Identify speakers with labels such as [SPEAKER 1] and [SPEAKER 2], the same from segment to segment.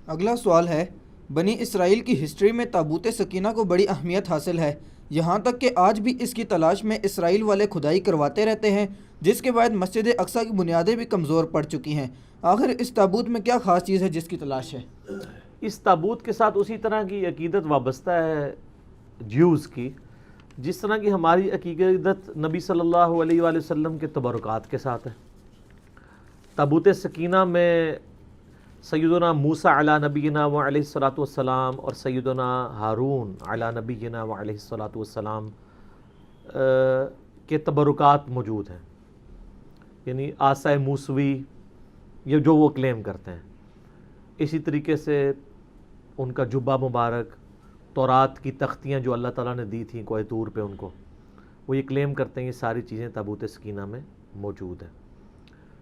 [SPEAKER 1] اگلا سوال ہے، بنی اسرائیل کی ہسٹری میں تابوت سکینہ کو بڑی اہمیت حاصل ہے، یہاں تک کہ آج بھی اس کی تلاش میں اسرائیل والے کھدائی کرواتے رہتے ہیں، جس کے بعد مسجد اقصیٰ کی بنیادیں بھی کمزور پڑ چکی ہیں۔ آخر اس تابوت میں کیا خاص چیز ہے جس کی تلاش ہے؟
[SPEAKER 2] اس تابوت کے ساتھ اسی طرح کی عقیدت وابستہ ہے جیوز کی، جس طرح کی ہماری عقیدت نبی صلی اللہ علیہ وآلہ وسلم کے تبرکات کے ساتھ ہے۔ تابوت سکینہ میں سیدنا موسیٰ علی نبینا و علیہ الصلاۃ والسلام اور سیدنا ہارون علی نبینا و علیہ الصلاۃ والسلام کے تبرکات موجود ہیں، یعنی عصا موسوی، یہ جو وہ کلیم کرتے ہیں۔ اسی طریقے سے ان کا جبہ مبارک، تورات کی تختیاں جو اللہ تعالیٰ نے دی تھیں کوہ طور پہ ان کو، وہ یہ کلیم کرتے ہیں یہ ساری چیزیں تابوت سکینہ میں موجود ہیں۔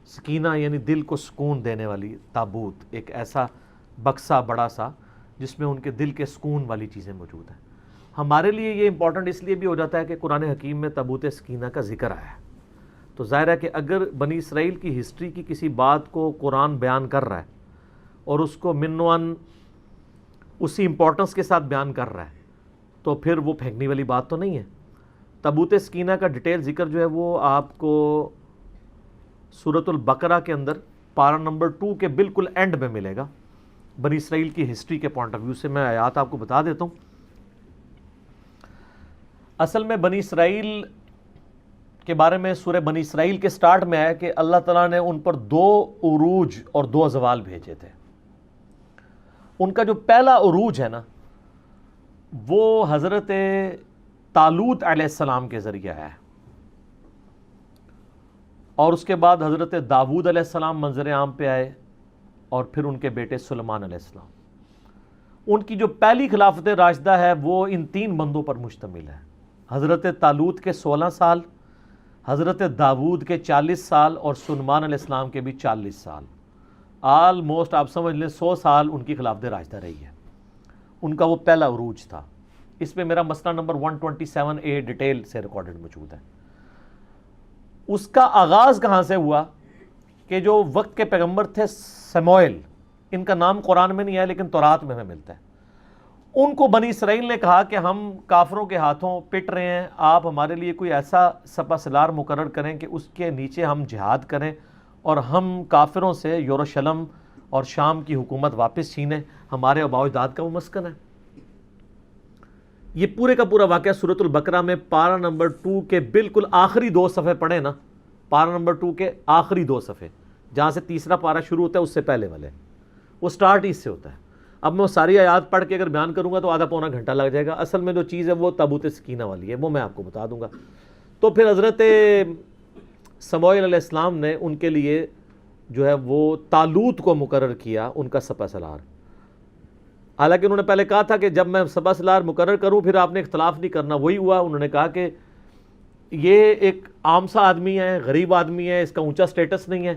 [SPEAKER 2] سکینہ یعنی دل کو سکون دینے والی تابوت، ایک ایسا بکسا بڑا سا جس میں ان کے دل کے سکون والی چیزیں موجود ہیں۔ ہمارے لیے یہ امپورٹنٹ اس لیے بھی ہو جاتا ہے کہ قرآن حکیم میں تابوت سکینہ کا ذکر آیا ہے، تو ظاہر ہے کہ اگر بنی اسرائیل کی ہسٹری کی کسی بات کو قرآن بیان کر رہا ہے اور اس کو منوان اسی امپورٹنس کے ساتھ بیان کر رہا ہے، تو پھر وہ پھینکنے والی بات تو نہیں ہے۔ تابوت سکینہ کا ڈیٹیل ذکر جو ہے وہ آپ کو سورۃ البقرہ کے اندر پارہ نمبر 2 کے بالکل اینڈ میں ملے گا۔ بنی اسرائیل کی ہسٹری کے پوائنٹ آف ویو سے میں آیات آپ کو بتا دیتا ہوں۔ اصل میں بنی اسرائیل کے بارے میں سورہ بنی اسرائیل کے سٹارٹ میں ہے کہ اللہ تعالیٰ نے ان پر 2 عروج اور 2 زوال بھیجے تھے۔ ان کا جو پہلا عروج ہے نا، وہ حضرت طالوت علیہ السلام کے ذریعے ہے، اور اس کے بعد حضرت داؤد علیہ السلام منظر عام پہ آئے، اور پھر ان کے بیٹے سلیمان علیہ السلام۔ ان کی جو پہلی خلافت راشدہ ہے وہ ان 3 بندوں پر مشتمل ہے، حضرت طالوت کے 16 سال، حضرت داؤد کے 40 سال، اور سلیمان علیہ السلام کے بھی 40 سال۔ آلموسٹ آپ سمجھ لیں 100 سال ان کی خلافت راشدہ رہی ہے۔ ان کا وہ پہلا عروج تھا۔ اس پہ میرا مسئلہ نمبر 127A ڈیٹیل سے ریکارڈڈ موجود ہے۔ اس کا آغاز کہاں سے ہوا کہ جو وقت کے پیغمبر تھے سموئیل، ان کا نام قرآن میں نہیں ہے لیکن تورات میں ہمیں ملتا ہے، ان کو بنی اسرائیل نے کہا کہ ہم کافروں کے ہاتھوں پٹ رہے ہیں، آپ ہمارے لیے کوئی ایسا سپہ سالار مقرر کریں کہ اس کے نیچے ہم جہاد کریں اور ہم کافروں سے یروشلم اور شام کی حکومت واپس چھینیں، ہمارے آباء و اجداد کا وہ مسکن ہے۔ یہ پورے کا پورا واقعہ سورۃ البقرہ میں پارہ نمبر 2 کے بالکل آخری 2 صفحے پڑھیں نا، پارہ نمبر 2 کے آخری 2 صفحے، جہاں سے تیسرا پارہ شروع ہوتا ہے اس سے پہلے والے، وہ سٹارٹ اس سے ہوتا ہے۔ اب میں وہ ساری آیات پڑھ کے اگر بیان کروں گا تو آدھا پونا گھنٹہ لگ جائے گا۔ اصل میں جو چیز ہے وہ تابوت سکینہ والی ہے، وہ میں آپ کو بتا دوں گا۔ تو پھر حضرت سموئیل علیہ السلام نے ان کے لیے جو ہے وہ طالوت کو مقرر کیا ان کا سپہ سالار۔ حالانکہ انہوں نے پہلے کہا تھا کہ جب میں سپہ سالار مقرر کروں پھر آپ نے اختلاف نہیں کرنا، وہی ہوا۔ انہوں نے کہا کہ یہ ایک عام سا آدمی ہے، غریب آدمی ہے، اس کا اونچا سٹیٹس نہیں ہے،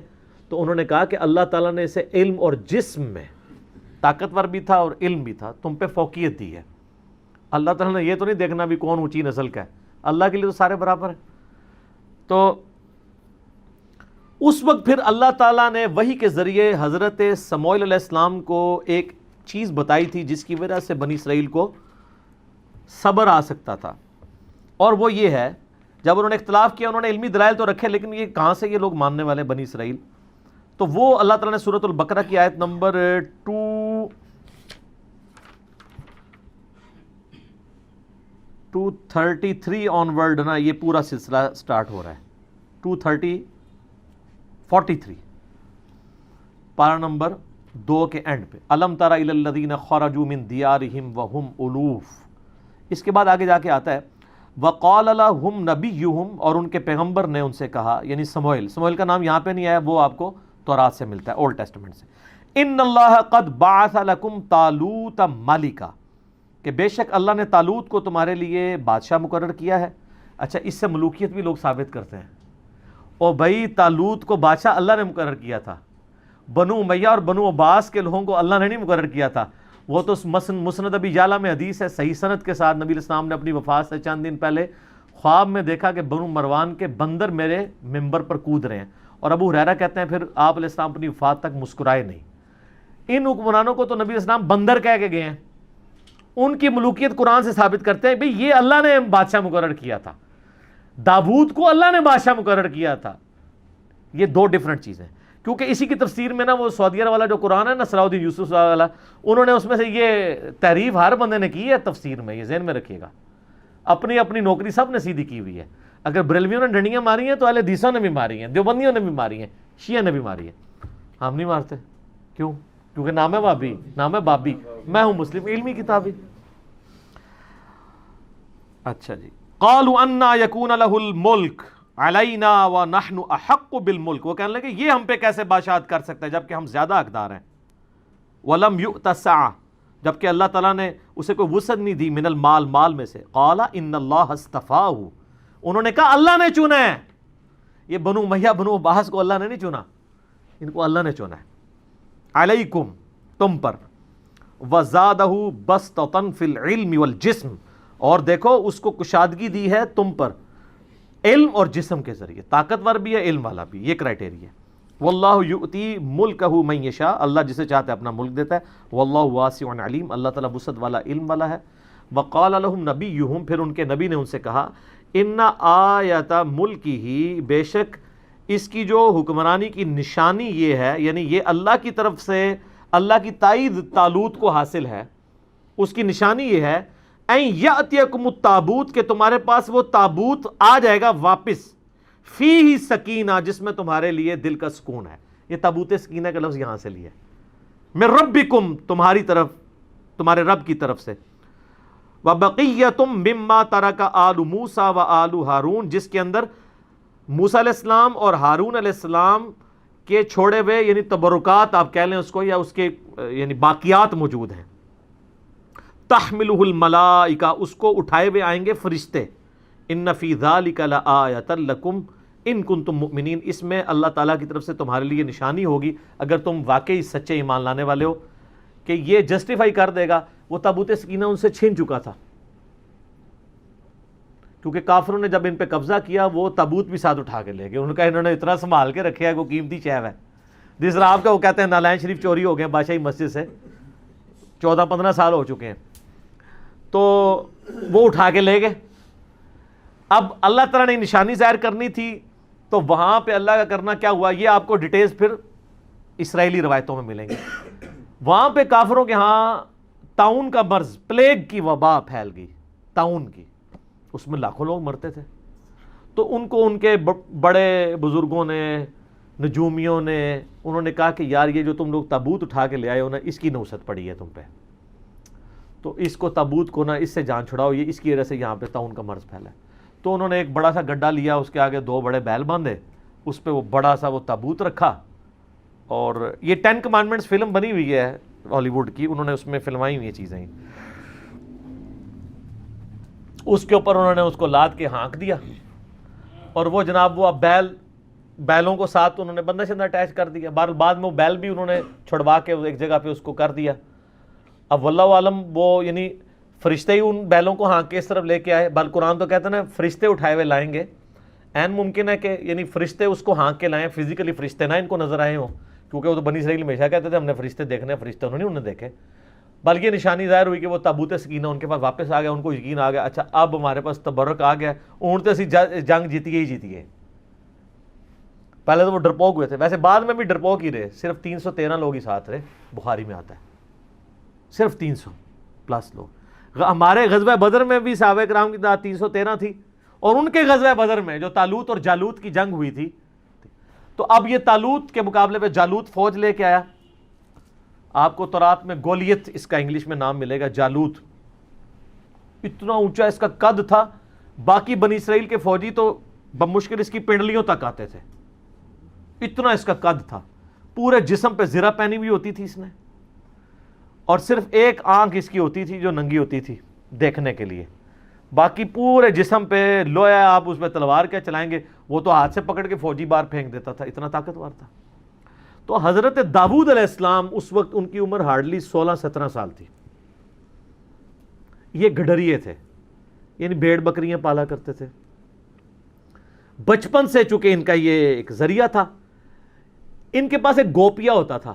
[SPEAKER 2] تو انہوں نے کہا کہ اللہ تعالیٰ نے اسے علم اور جسم میں طاقتور بھی تھا اور علم بھی تھا، تم پہ فوقیت دی ہے۔ اللہ تعالیٰ نے یہ تو نہیں دیکھنا بھی کون اونچی نسل کا ہے، اللہ کے لیے تو سارے برابر ہیں۔ تو اس وقت پھر اللہ تعالیٰ نے وحی کے ذریعے حضرت سموئیل علیہ السلام کو ایک چیز بتائی تھی جس کی وجہ سے بنی اسرائیل کو صبر آ سکتا تھا، اور وہ یہ ہے جب انہوں نے اختلاف کیا، انہوں نے علمی دلائل تو رکھے لیکن یہ کہاں سے یہ لوگ ماننے والے بنی اسرائیل، تو وہ اللہ تعالیٰ نے سورۃ البقرہ کی آیت نمبر 233 آن ورڈ نا، یہ پورا سلسلہ سٹارٹ ہو رہا ہے 43 پارہ نمبر 2 کے اینڈ پہ، الم تر الی الذین خرجوا من دیارہم وہم الوف۔ اس کے بعد آگے جا کے آتا ہے وقال لهم نبیہم، اور ان کے پیغمبر نے ان سے کہا، یعنی سموئیل کا نام یہاں پہ نہیں آیا، وہ آپ کو تورات سے ملتا ہے، اولڈ ٹیسٹمنٹ سے۔ ان اللہ قد بعث لکم طالوت ملکا، کہ بے شک اللہ نے طالوت کو تمہارے لیے بادشاہ مقرر کیا ہے۔ اچھا، اس سے ملوکیت بھی لوگ ثابت کرتے ہیں، اور بھائی طالوت کو بادشاہ اللہ نے مقرر کیا تھا، بنو امیہ اور بنو عباس کے لوگوں کو اللہ نے نہیں مقرر کیا تھا۔ وہ تو مسند ابی یعلا میں حدیث ہے صحیح سند کے ساتھ، نبی علیہ السلام نے اپنی وفات سے چند دن پہلے خواب میں دیکھا کہ بنو مروان کے بندر میرے ممبر پر کود رہے ہیں، اور ابو ہریرہ کہتے ہیں پھر آپ علیہ السلام اپنی وفات تک مسکرائے نہیں۔ ان حکمرانوں کو تو نبی علیہ السلام بندر کہہ کے گئے ہیں. ان کی ملوکیت قرآن سے ثابت کرتے ہیں بھئی یہ اللہ نے بادشاہ مقرر کیا تھا, داؤد کو اللہ نے بادشاہ مقرر کیا تھا. یہ دو ڈیفرنٹ چیزیں. کیونکہ اسی کی تفسیر میں نا وہ سعودیہ والا جو قرآن ہے نا, صلاح الدین یوسف والا, انہوں نے اس میں سے یہ تحریف ہر بندے نے کی ہے تفسیر میں, یہ ذہن میں رکھیے گا. اپنی اپنی نوکری سب نے سیدھی کی ہوئی ہے. اگر بریلویوں نے ڈنڈیاں ماری ہیں تو اہل حدیثوں نے بھی ماری ہیں, دیوبندیوں نے بھی ماری ہیں, شیعہ نے بھی ماری ہے. ہم نہیں مارتے. کیوں؟ کیونکہ نام ہے بابی, نام ہے بابی, میں ہوں مسلم, علمی کتابی. اچھا جی. قالوا انا یکون لہ الملک علینا ونحن احق بالملک, وہ کہنے لگے یہ ہم پہ کیسے بادشاہت کر سکتا ہے جبکہ ہم زیادہ حقدار ہیں. ولم یؤت سعہ, جبکہ اللہ تعالیٰ نے اسے کوئی وسعت نہیں دی, من المال, مال میں سے. قال ان اللہ اصطفاہ, انہوں نے کہا اللہ نے چنا ہے. یہ بنو امیہ بنو عباس کو اللہ نے نہیں چنا, ان کو اللہ نے چنا ہے. علیکم, تم پر. وزادہ بسطۃ فی العلم والجسم, اور دیکھو اس کو کشادگی دی ہے تم پر علم اور جسم کے ذریعے, طاقتور بھی ہے علم والا بھی, یہ کرائٹیریا ہے. واللہ یؤتی ملکہ من یشاء, اللہ جسے چاہتا ہے اپنا ملک دیتا ہے. واللہ واسع علیم, اللہ تعالیٰ وسعت والا علم والا ہے. وقال لهم نبیہم, پھر ان کے نبی نے ان سے کہا, ان آیت ملکہ, بے شک اس کی جو حکمرانی کی نشانی یہ ہے, یعنی یہ اللہ کی طرف سے اللہ کی تائید طالوت کو حاصل ہے, اس کی نشانی یہ ہے, این یاتیکم التابوت, کہ تمہارے پاس وہ تابوت آ جائے گا واپس, فیہ سکینہ, جس میں تمہارے لیے دل کا سکون ہے. یہ تابوت سکینہ کا لفظ یہاں سے لیا ہے, من ربکم, تمہاری طرف, تمہارے رب کی طرف سے. وبقیۃ مما ترک آل موسیٰ و آل ہارون, جس کے اندر موسیٰ علیہ السلام اور ہارون علیہ السلام کے چھوڑے ہوئے یعنی تبرکات آپ کہہ لیں اس کو, یا اس کے یعنی باقیات موجود ہیں. تحملہ الملائکہ, اس کو اٹھائے ہوئے آئیں گے فرشتے. ان فی ذلک لآیۃ لکم ان کنتم مؤمنین, اس میں اللہ تعالیٰ کی طرف سے تمہارے لیے نشانی ہوگی اگر تم واقعی سچے ایمان لانے والے ہو. کہ یہ جسٹیفائی کر دے گا, وہ تابوت سکینہ ان سے چھین چکا تھا, کیونکہ کافروں نے جب ان پہ قبضہ کیا وہ تابوت بھی ساتھ اٹھا کے لے گئے. ان کا انہوں نے اتنا سنبھال کے رکھا ہے وہ قیمتی چیز ہے. جس طرح آپ کا وہ کہتے ہیں نالائن شریف چوری ہو گئے بادشاہی مسجد سے, 14-15 سال ہو چکے ہیں, تو وہ اٹھا کے لے گئے. اب اللہ تعالیٰ نے نشانی ظاہر کرنی تھی, تو وہاں پہ اللہ کا کرنا کیا ہوا, یہ آپ کو ڈیٹیلز پھر اسرائیلی روایتوں میں ملیں گے. وہاں پہ کافروں کے ہاں طاعون کا مرض, پلیگ کی وبا پھیل گئی, طاعون کی, اس میں لاکھوں لوگ مرتے تھے. تو ان کو ان کے بڑے بزرگوں نے, نجومیوں نے, انہوں نے کہا کہ یار یہ جو تم لوگ تابوت اٹھا کے لے آئے ہو نا, اس کی نوست پڑی ہے تم پہ, تو اس کو تابوت کو نا اس سے جان چھڑاؤ, یہ اس کی وجہ سے یہاں پہ طاعون کا مرض پھیلا ہے. تو انہوں نے ایک بڑا سا گڈھا لیا, اس کے آگے 2 بڑے بیل باندھے, اس پہ وہ بڑا سا وہ تابوت رکھا. اور یہ 10 کمانڈمنٹس فلم بنی ہوئی ہے ہالی ووڈ کی, انہوں نے اس میں فلمائی ہوئی چیزیں, اس کے اوپر انہوں نے اس کو لاد کے ہانک دیا. اور وہ جناب وہ اب بیلوں کو ساتھ انہوں نے بندہ شندہ اٹیچ کر دیا. بعد میں وہ بیل بھی انہوں نے چھڑوا کے ایک جگہ پہ اس کو کر دیا. اب واللہ عالم وہ یعنی فرشتے ہی ان بیلوں کو ہانک کے اس طرف لے کے آئے. بل قرآن تو کہتے ہیں نا فرشتے اٹھائے ہوئے لائیں گے, این ممکن ہے کہ یعنی فرشتے اس کو ہانک کے لائیں, فزیکلی فرشتے نہ ان کو نظر آئے ہوں, کیونکہ وہ تو بنی اسرائیل ہمیشہ کہتے تھے ہم نے فرشتے دیکھنے ہیں, فرشتے انہوں نے دیکھے. بلکہ نشانی ظاہر ہوئی کہ وہ تابوت سکینہ ان کے پاس واپس آ گیا, ان کو یقین آ گیا اچھا اب ہمارے پاس تبرک آ گیا, اونٹتے اسی جنگ جیتی گئی. پہلے تو وہ ڈرپوک ہوئے تھے, ویسے بعد میں بھی ڈرپوک ہی رہے, صرف 313 لوگ ہی ساتھ رہے, بخاری میں آتا ہے صرف 300+ لوگ. ہمارے غزوہ بدر میں بھی صحابہ کرام کی تعداد 313 تھی, اور ان کے غزوہ بدر میں جو طالوت اور جالوت کی جنگ ہوئی تھی, تو اب یہ طالوت کے مقابلے پہ جالوت فوج لے کے آیا. آپ کو تورات میں گولیت اس کا انگلش میں نام ملے گا, جالوت. اتنا اونچا اس کا قد تھا, باقی بنی اسرائیل کے فوجی تو بمشکل اس کی پنڈلیوں تک آتے تھے, اتنا اس کا قد تھا. پورے جسم پہ زرہ پہنی ہوئی ہوتی تھی اس نے, اور صرف ایک آنکھ اس کی ہوتی تھی جو ننگی ہوتی تھی دیکھنے کے لیے, باقی پورے جسم پہ لویا. آپ اس پہ تلوار کیا چلائیں گے, وہ تو ہاتھ سے پکڑ کے فوجی بار پھینک دیتا تھا, اتنا طاقتور تھا. تو حضرت داؤد علیہ السلام اس وقت ان کی عمر ہارڈلی 16-17 سال تھی. یہ گڈریے تھے, یعنی بھیڑ بکریاں پالا کرتے تھے بچپن سے, چونکہ ان کا یہ ایک ذریعہ تھا. ان کے پاس ایک گوپیا ہوتا تھا,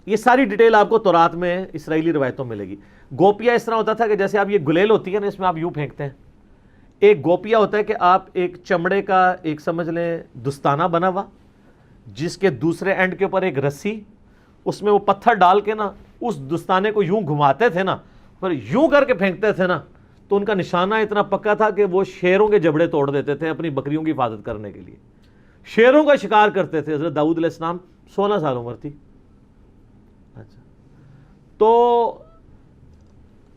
[SPEAKER 2] یہ ساری ڈیٹیل آپ کو تورات میں اسرائیلی روایتوں میں ملے گی. گوپیا اس طرح ہوتا تھا کہ جیسے آپ یہ گلیل ہوتی ہے نا، اس میں آپ یوں پھینکتے ہیں. ایک گوپیا ہوتا ہے کہ آپ ایک چمڑے کا ایک سمجھ لیں دستانہ بنا ہوا، جس کے دوسرے اینڈ کے اوپر ایک رسی، اس میں وہ پتھر ڈال کے نا اس دستانے کو یوں گھماتے تھے نا، پر یوں کر کے پھینکتے تھے نا، تو ان کا نشانہ اتنا پکا تھا کہ وہ شیروں کے جبڑے توڑ دیتے تھے اپنی بکریوں کی حفاظت کرنے کے لیے. شیروں کا شکار کرتے تھے. حضرت داؤد علیہ السلام 16 سال عمر تھی. اچھا، تو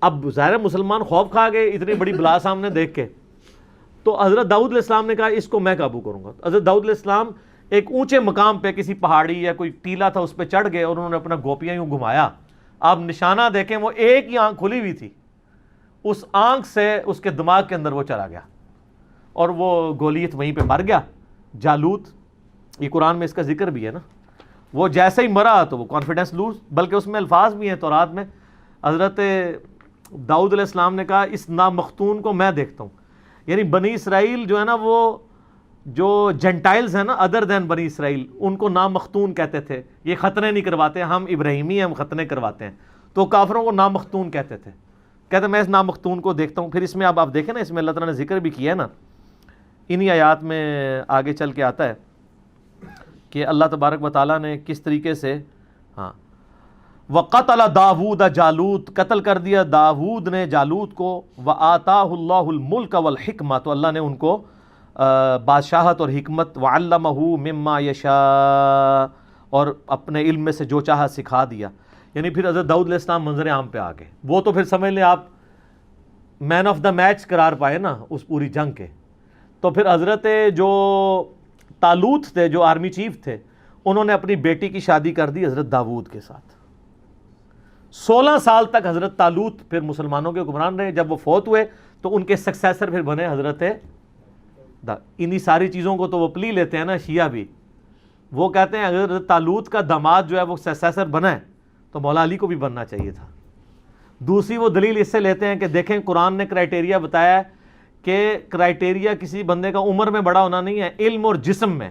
[SPEAKER 2] اب ظاہر مسلمان خوف کھا گئے اتنی بڑی بلا سامنے دیکھ کے. تو حضرت داؤد علیہ السلام نے کہا اس کو میں قابو کروں گا. حضرت داؤد علیہ السلام ایک اونچے مقام پہ کسی پہاڑی یا کوئی ٹیلا تھا اس پہ چڑھ گئے اور انہوں نے اپنا گوپیا یوں گھمایا. آپ نشانہ دیکھیں وہ ایک ہی آنکھ کھلی ہوئی تھی، اس آنکھ سے اس کے دماغ کے اندر وہ چلا گیا اور وہ گولیت وہیں پہ مر گیا. جالوت، یہ قرآن میں اس کا ذکر بھی ہے نا، وہ جیسے ہی مرا تو وہ کانفیڈنس لوز، بلکہ اس میں الفاظ بھی ہیں تورات میں. حضرت داؤد علیہ السلام نے کہا اس نامختون کو میں دیکھتا ہوں. یعنی بنی اسرائیل جو ہے نا، وہ جو جنٹائلز ہیں نا ادر دین بنی اسرائیل، ان کو نامختون کہتے تھے. یہ ختنے نہیں کرواتے، ہم ابراہیمی ہیں، ہم ختنے کرواتے ہیں. تو کافروں کو نامختون کہتے تھے. کہتے میں اس نامختون کو دیکھتا ہوں. پھر اس میں اب آپ دیکھیں نا، اس میں اللہ تعالیٰ نے ذکر بھی کیا ہے نا، انہی آیات میں آگے چل کے آتا ہے کہ اللہ تبارک و تعالیٰ نے کس طریقے سے وَقَتَلَ دَاوُودَ جالوت، قتل کر دیا داود نے جالوت کو. وَآتَاهُ اللَّهُ الْمُلْكَ وَالْحِكْمَةَ، تو اللہ نے ان کو بادشاہت اور حکمت. وَعَلَّمَهُ مِمَّا يَشَاءُ، اور اپنے علم میں سے جو چاہا سکھا دیا. یعنی پھر حضرت داؤد علیہ السلام منظر عام پہ آ گئے. وہ تو پھر سمجھ لیں آپ مین آف دا میچ قرار پائے نا اس پوری جنگ کے. تو پھر حضرت جو طالوت تھے، جو آرمی چیف تھے، انہوں نے اپنی بیٹی کی شادی کر دی حضرت داود کے ساتھ. 16 سال تک حضرت طالوت پھر مسلمانوں کے حکمران رہے. جب وہ فوت ہوئے تو ان کے سکسیسر پھر بنے حضرت انہی ساری چیزوں کو تو وہ پلی لیتے ہیں نا شیعہ بھی. وہ کہتے ہیں حضرت طالوت کا داماد جو ہے وہ سکسیسر بنا ہے تو مولا علی کو بھی بننا چاہیے تھا. دوسری وہ دلیل اس سے لیتے ہیں کہ دیکھیں قرآن نے کرائٹیریا بتایا ہے کہ کرائٹیریا کسی بندے کا عمر میں بڑا ہونا نہیں ہے، علم اور جسم میں.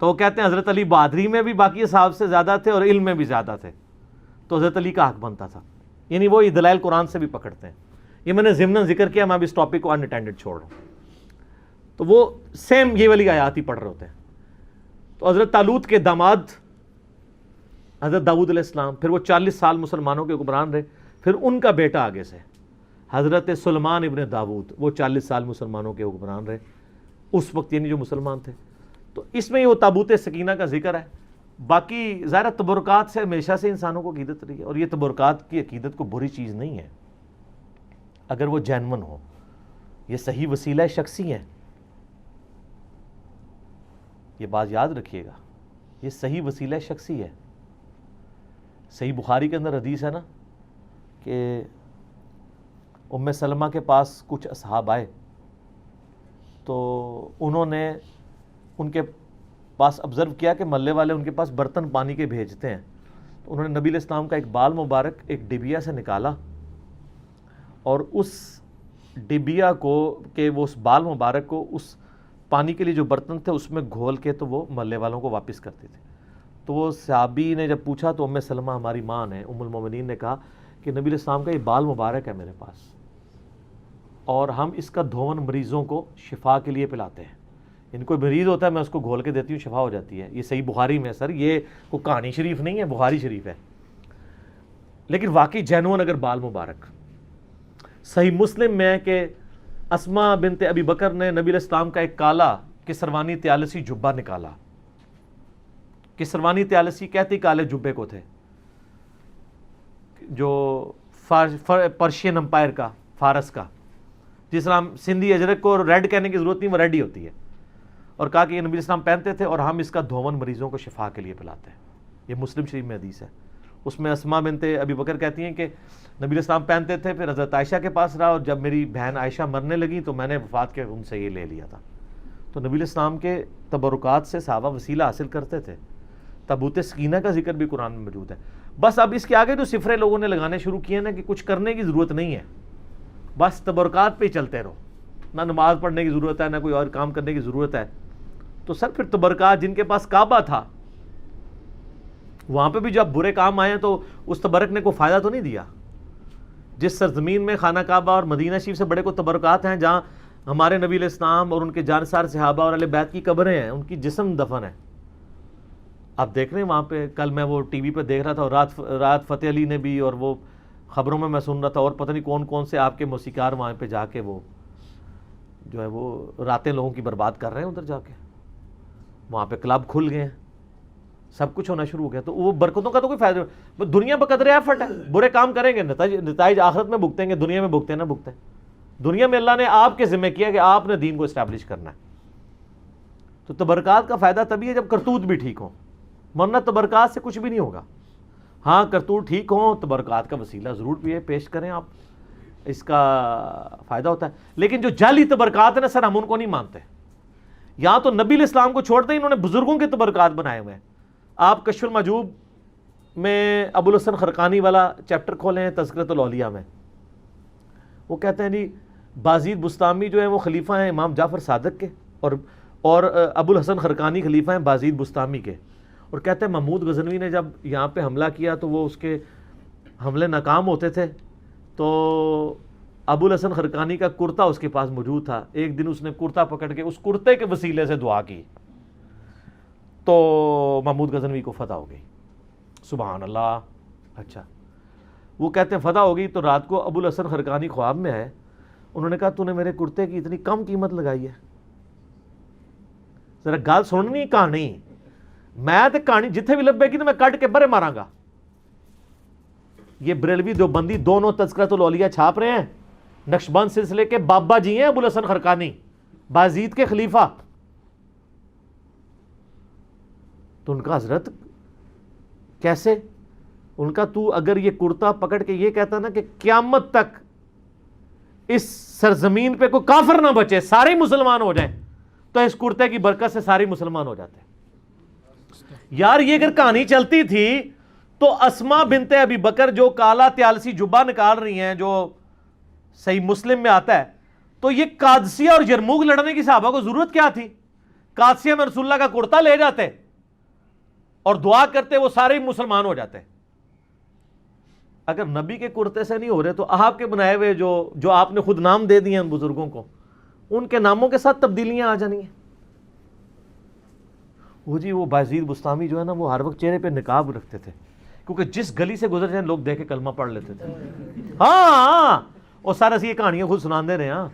[SPEAKER 2] تو وہ کہتے ہیں حضرت علی بہادری میں بھی باقی اصحاب سے زیادہ تھے اور علم میں بھی زیادہ تھے، تو حضرت علی کا حق بنتا تھا. یعنی وہ دلائل قرآن سے بھی پکڑتے ہیں. یہ میں نے ضمناً ذکر کیا، میں اب اس ٹاپک کو اناٹینڈڈ چھوڑ رہا ہوں. تو وہ سیم یہ والی آیات ہی پڑھ رہے ہوتے ہیں. تو حضرت طالوت کے داماد حضرت داؤد علیہ السلام، پھر وہ 40 سال مسلمانوں کے حکمران رہے. پھر ان کا بیٹا آگے سے حضرت سلیمان ابن داود، وہ 40 سال مسلمانوں کے حکمران رہے اس وقت، یعنی جو مسلمان تھے. تو اس میں یہ وہ تابوت سکینہ کا ذکر ہے. باقی ظاہر تبرکات سے ہمیشہ سے انسانوں کو عقیدت رہی ہے، اور یہ تبرکات کی عقیدت کو بری چیز نہیں ہے اگر وہ جینون ہو. یہ صحیح وسیلہ شخصی ہیں، یہ بات یاد رکھیے گا، یہ صحیح وسیلہ شخصی ہے. صحیح بخاری کے اندر حدیث ہے نا کہ ام سلمہ کے پاس کچھ اصحاب آئے تو انہوں نے ان کے پاس آبزرو کیا کہ محلے والے ان کے پاس برتن پانی کے بھیجتے ہیں. تو انہوں نے نبی علیہ السلام کا ایک بال مبارک ایک ڈبیا سے نکالا اور اس ڈبیا کو کہ وہ اس بال مبارک کو اس پانی کے لیے جو برتن تھے اس میں گھول کے تو وہ محلے والوں کو واپس کرتے تھے. تو وہ صحابی نے جب پوچھا تو ام سلمہ ہماری ماں نے، ام المومنین نے کہا کہ نبی علیہ السلام کا یہ بال مبارک ہے میرے پاس، اور ہم اس کا دھون مریضوں کو شفا کے لیے پلاتے ہیں. ان کوئی مریض ہوتا ہے میں اس کو گھول کے دیتی ہوں، شفا ہو جاتی ہے. یہ صحیح بخاری میں ہے سر، یہ کوئی کہانی شریف نہیں ہے، بخاری شریف ہے. لیکن واقعی جینون اگر بال مبارک. صحیح مسلم میں ہے کہ اسما بنت ابی بکر نے نبی علیہ السلام کا ایک کالا کسروانی طیالسی جبہ نکالا. کسروانی طیالسی کہتی کالے جبے کو تھے، جو پرشین امپائر کا، فارس کا، جس طرح سندھی اجرک کو ریڈ کہنے کی ضرورت نہیں، وہ ریڈ ہی ہوتی ہے. اور کہا کہ یہ نبی علیہ السلام پہنتے تھے اور ہم اس کا دھون مریضوں کو شفا کے لیے پلاتے ہیں. یہ مسلم شریف میں حدیث ہے. اس میں اسما بنت ابی بکر کہتی ہیں کہ نبی علیہ السلام پہنتے تھے، پھر حضرت عائشہ کے پاس رہا، اور جب میری بہن عائشہ مرنے لگی تو میں نے وفات کے ان سے یہ لے لیا تھا. تو نبی علیہ السلام کے تبرکات سے صحابہ وسیلہ حاصل کرتے تھے. تابوت سکینہ کا ذکر بھی قرآن میں موجود ہے. بس اب اس کے آگے جو صفرے لوگوں نے لگانے شروع کیے نا کہ کچھ کرنے کی ضرورت نہیں ہے، بس تبرکات پہ ہی چلتے رہو، نہ نماز پڑھنے کی ضرورت ہے، نہ کوئی اور کام کرنے کی ضرورت ہے. تو سر پھر تبرکات، جن کے پاس کعبہ تھا وہاں پہ بھی جب برے کام آئے ہیں تو اس تبرک نے کوئی فائدہ تو نہیں دیا. جس سرزمین میں خانہ کعبہ اور مدینہ شریف سے بڑے کو تبرکات ہیں، جہاں ہمارے نبی علیہ السلام اور ان کے جانسار صحابہ اور اہل بیت کی قبریں ہیں، ان کی جسم دفن ہے. آپ دیکھ رہے ہیں وہاں پہ، کل میں وہ ٹی وی پہ دیکھ رہا تھا، اور رات فتح علی نے بھی، اور وہ خبروں میں سن رہا تھا، اور پتہ نہیں کون کون سے آپ کے موسیقار وہاں پہ جا کے وہ جو ہے وہ راتیں لوگوں کی برباد کر رہے ہیں ادھر جا کے. وہاں پہ کلب کھل گئے ہیں، سب کچھ ہونا شروع ہو گیا. تو وہ برکتوں کا تو کوئی فائدہ نہیں. دنیا بقدر ایفرٹ ہے، برے کام کریں گے نتائج آخرت میں بھگتیں گے، دنیا میں بھگتے نہ بھگتے. دنیا میں اللہ نے آپ کے ذمہ کیا کہ آپ نے دین کو اسٹیبلش کرنا ہے. تو تبرکات کا فائدہ تبھی ہے جب کرتوت بھی ٹھیک ہوں، ورنہ تبرکات سے کچھ بھی نہیں ہوگا. ہاں کرتوت ٹھیک ہوں، تبرکات کا وسیلہ ضرور پیش کریں آپ، اس کا فائدہ ہوتا ہے. لیکن جو جعلی تبرکات ہیں نا سر، ہم ان کو نہیں مانتے. یہاں تو نبی علیہ السلام کو چھوڑتے ہی انہوں نے بزرگوں کے تبرکات بنائے ہوئے ہیں. آپ کشف المحجوب میں ابو الحسن خرقانی والا چیپٹر کھولیں ہیں تذکرۃ الاولیاء میں، وہ کہتے ہیں جی بازید بستامی جو ہیں وہ خلیفہ ہیں امام جعفر صادق کے، اور ابو الحسن خرقانی خلیفہ ہیں بازید بستامی کے. اور کہتے ہیں محمود غزنوی نے جب یہاں پہ حملہ کیا تو وہ اس کے حملے ناکام ہوتے تھے، تو ابو الحسن خرقانی کا کرتا اس کے پاس موجود تھا. ایک دن اس نے کرتا پکڑ کے اس کرتے کے وسیلے سے دعا کی تو محمود غزنوی کو فتح ہو گئی. سبحان اللہ. اچھا، وہ کہتے ہیں فتح ہو گئی تو رات کو ابو الحسن خرقانی خواب میں آئے. انہوں نے کہا تو نے میرے کرتے کی اتنی کم قیمت لگائی ہے، ذرا گال سننی کہانی. میں تے کہانی جتھے بھی لبے گی تو میں کٹ کے برے ماراں گا. یہ بریلوی دیوبندی دونوں تذکرۃ الاولیاء چھاپ رہے ہیں. نقشبند سلسلے کے بابا جی ہیں ابو الحسن خرقانی، بازید کے خلیفہ. تو ان کا حضرت کیسے، ان کا تو اگر یہ کرتا پکڑ کے یہ کہتا نا کہ قیامت تک اس سرزمین پہ کوئی کافر نہ بچے، سارے مسلمان ہو جائیں، تو اس کرتے کی برکت سے سارے مسلمان ہو جاتے ہیں. یار یہ اگر کہانی چلتی تھی تو اسما بنت ابی بکر جو کالا تیالسی جبہ نکال رہی ہیں، جو صحیح مسلم میں آتا ہے، تو یہ قادسیہ اور یرموک لڑنے کی صحابہ کو ضرورت کیا تھی؟ قادسیہ میں رسول اللہ کا کرتا لے جاتے اور دعا کرتے، وہ سارے مسلمان ہو جاتے. اگر نبی کے کرتے سے نہیں ہو رہے تو آپ کے بنائے ہوئے جو آپ نے خود نام دے دیے ان بزرگوں کو، ان کے ناموں کے ساتھ تبدیلیاں آ جانی ہیں. وہ جی وہ بازید بستامی جو ہے نا، وہ ہر وقت چہرے پہ نقاب رکھتے تھے، کیونکہ جس گلی سے گزر جائیں لوگ دیکھ کے کلمہ پڑھ لیتے تھے. ہاں اور سارا سی یہ کہانیاں خود سناندے رہے. ہاں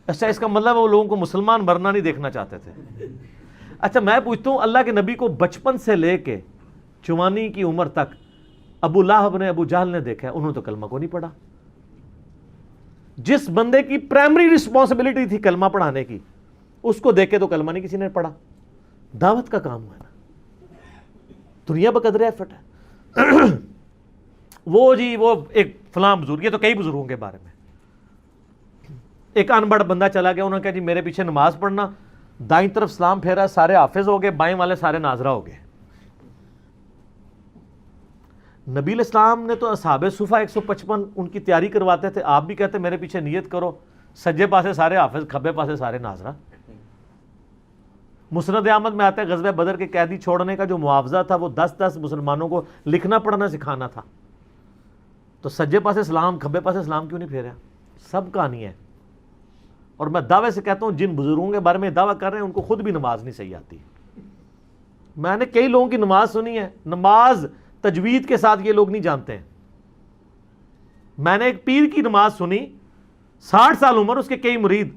[SPEAKER 2] اچھا، اس کا مطلب وہ لوگوں کو مسلمان مرنا نہیں دیکھنا چاہتے تھے. اچھا میں پوچھتا ہوں، اللہ کے نبی کو بچپن سے لے کے جوانی کی عمر تک ابو لہب نے، ابو جہل نے دیکھا ہے، انہوں نے تو کلمہ کو نہیں پڑھا. جس بندے کی پرائمری رسپانسبلٹی تھی کلمہ پڑھانے کی، اس کو دیکھ کے تو کلمہ نہیں کسی نے پڑھا. دعوت کا کام ہے نا، دنیا بقدر ایفٹ ہے. وہ جی وہ ایک فلاں بزرگ، یہ تو کئی بزرگوں کے بارے میں، ایک انبڑ بندہ چلا گیا، انہوں نے کہا جی میرے پیچھے نماز پڑھنا، دائیں طرف سلام پھیرا، سارے حافظ ہو گئے، بائیں والے سارے ناظرہ ہو گئے. نبی علیہ السلام نے تو اصحاب صفہ 155 ان کی تیاری کرواتے تھے، آپ بھی کہتے میرے پیچھے نیت کرو، سجے پاسے سارے حافظ، کھبے پاسے سارے ناظرہ. مسند احمد میں آتا ہے غزوہ بدر کے قیدی چھوڑنے کا جو معاوضہ تھا وہ 10 مسلمانوں کو لکھنا پڑھنا سکھانا تھا. تو سجے پاسے سلام، کھبے پاسے سلام کیوں نہیں پھیرا؟ سب کہانی ہے. اور میں دعوے سے کہتا ہوں جن بزرگوں کے بارے میں دعویٰ کر رہے ہیں ان کو خود بھی نماز نہیں صحیح آتی. میں نے کئی لوگوں کی نماز سنی ہے، نماز تجوید کے ساتھ یہ لوگ نہیں جانتے ہیں. میں نے ایک پیر کی نماز سنی، 60 سال عمر، اس کے کئی مرید،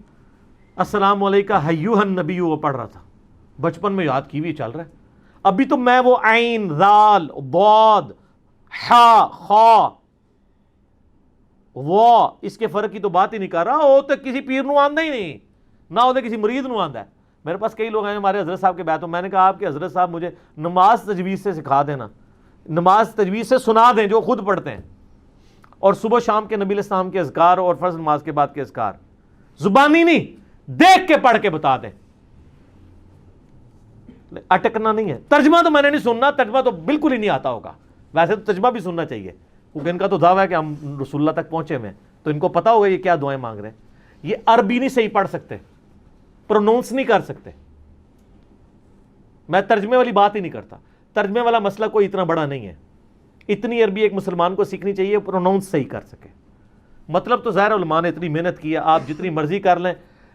[SPEAKER 2] السلام علیکہ ایھا النبی، وہ پڑھ رہا تھا، بچپن میں یاد کی ہوئی چل رہا ہے. ابھی تو میں وہ عین، ذال، ضاد، حا، خا، وہ اس کے فرق کی تو بات ہی نہیں کر رہا. وہ تو کسی پیر نو آندہ ہی نہیں، نہ وہ تو کسی مرید نو آندہ ہے. میرے پاس کئی لوگ ہیں ہمارے حضرت صاحب کے بیعت ہو، میں نے کہا آپ کے حضرت صاحب مجھے نماز تجوید سے سکھا دینا، نماز تجوید سے سنا دیں جو خود پڑھتے ہیں، اور صبح شام کے نبی علیہ السلام کے اذکار اور فرض نماز کے بعد کے اذکار زبانی نہیں، دیکھ کے پڑھ کے بتا دیں. اٹکنا نہیں ہے. ترجمہ تو میں نے نہیں سننا، ترجمہ تو بالکل ہی نہیں آتا ہوگا. ویسے تو ترجمہ بھی سننا چاہیے، کیونکہ ان کا تو دعویٰ ہے کہ ہم رسول اللہ تک پہنچے ہوئے ہیں، تو ان کو پتا ہوگا یہ کیا دعائیں مانگ رہے ہیں. یہ عربی نہیں صحیح پڑھ سکتے، پرونونس نہیں کر سکتے. میں ترجمے والی بات ہی نہیں کرتا، ترجمے والا مسئلہ کوئی اتنا بڑا نہیں ہے، اتنی عربی ایک مسلمان کو سیکھنی چاہیے پروناؤنس صحیح کر سکے۔ مطلب تو ظاہر علماء نے اتنی محنت کی ہے، آپ جتنی مرضی کر لیں،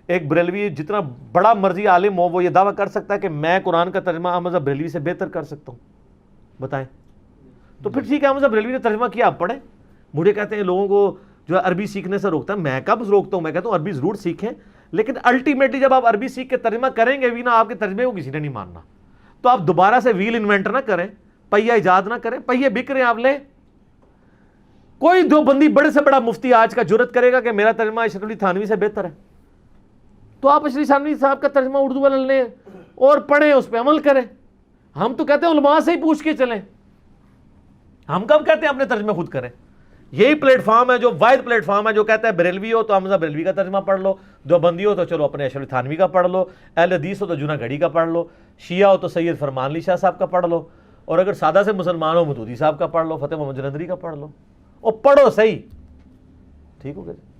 [SPEAKER 2] ایک بریلوی جتنا بڑا مرضی عالم ہو وہ یہ دعویٰ کر سکتا ہے کہ میں قرآن کا ترجمہ احمد صاحب بریلوی سے بہتر کر سکتا ہوں، بتائیں؟ تو پھر ٹھیک ہے، احمد صاحب بریلوی نے ترجمہ کیا، آپ پڑھیں۔ مجھے کہتے ہیں لوگوں کو جو ہے عربی سیکھنے سے روکتا ہے، میں کب روکتا ہوں؟ میں کہتا ہوں عربی ضرور سیکھیں، لیکن الٹیمیٹلی جب آپ عربی سیکھ کے ترجمہ کریں گے بھی نا، آپ کے ترجمے کو کسی نے نہیں ماننا، تو آپ دوبارہ سے ویل انوینٹ نہ کریں، پہیہ ایجاد نہ کریں، پہیے بک رہے ہیں آپ لیں۔ کوئی دو بندی بڑے سے بڑا مفتی آج کا جرت کرے گا کہ میرا ترجمہ اشرف علی تھانوی سے بہتر ہے، تو آپ اشرف علی تھانوی صاحب کا ترجمہ اردو والا لیں اور پڑھیں، اس پہ عمل کریں۔ ہم تو کہتے ہیں علماء سے ہی پوچھ کے چلیں، ہم کب کہتے ہیں اپنے ترجمے خود کریں؟ یہی پلیٹ فارم ہے جو واحد پلیٹ فارم ہے جو کہتا ہے بریلوی ہو تو حمزہ بریلوی کا ترجمہ پڑھ لو، دیوبندی ہو تو چلو اپنے اشرف تھانوی کا پڑھ لو، اہل حدیث ہو تو جناح گڑھی کا پڑھ لو، شیعہ ہو تو سید فرمان علی شاہ صاحب کا پڑھ لو، اور اگر سادہ سے مسلمان ہو مودودی صاحب کا پڑھ لو، فتح محمد جلندری کا پڑھ لو، اور پڑھو صحیح، ٹھیک ہو گیا۔